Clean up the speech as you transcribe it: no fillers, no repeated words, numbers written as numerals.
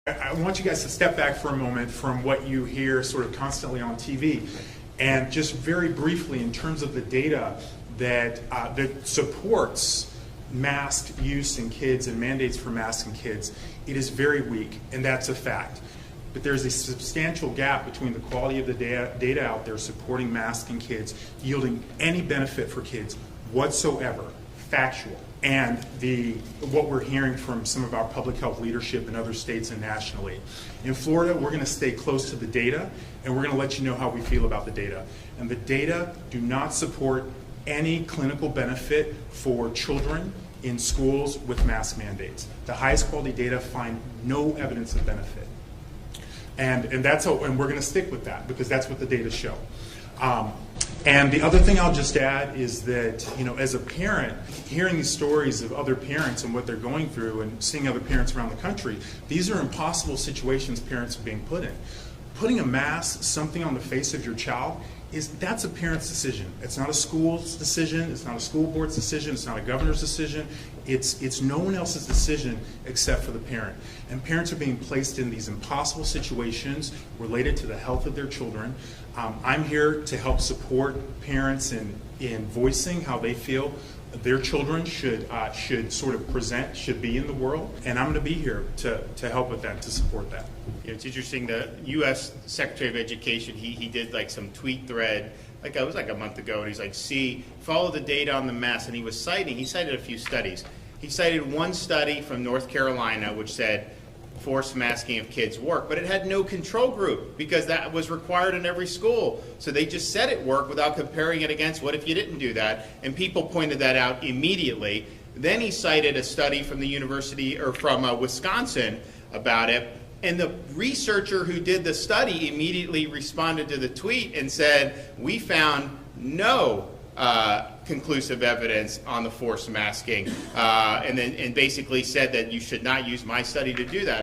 I want you guys to step back for a moment from what you hear sort of constantly on TV, and just very briefly, in terms of the data that supports mask use in kids and mandates for masks in kids, it is very weak, and that's a fact. But there's a substantial gap between the quality of the data out there supporting masks in kids, yielding any benefit for kids whatsoever, factual, and what we're hearing from some of our public health leadership in other states and nationally. In Florida, we're going to stay close to the data, and we're going to let you know how we feel about the data. And the data do not support any clinical benefit for children in schools with mask mandates. The highest quality data find no evidence of benefit. And we're going to stick with that because that's what the data show. And the other thing I'll just add is that, as a parent, hearing these stories of other parents and what they're going through and seeing other parents around the country, these are impossible situations parents are being put in. Putting a mask, something on the face of your child, that's a parent's decision. It's not a school's decision, it's not a school board's decision, it's not a governor's decision. It's no one else's decision except for the parent. And parents are being placed in these impossible situations related to the health of their children. I'm here to help support parents in voicing how they feel their children should sort of present, should be in the world, and I'm going to be here to help with that, to support that. It's interesting, the U.S. Secretary of Education, he did like some tweet thread, it was like a month ago, and he's like, follow the data on the mask, and he cited a few studies. He cited one study from North Carolina which said forced masking of kids work, but it had no control group because that was required in every school. So they just said it worked without comparing it against what if you didn't do that, and people pointed that out immediately. Then he cited a study from the university, or from Wisconsin about it, and the researcher who did the study immediately responded to the tweet and said, we found no conclusive evidence on the forced masking, and basically said that you should not use my study to do that.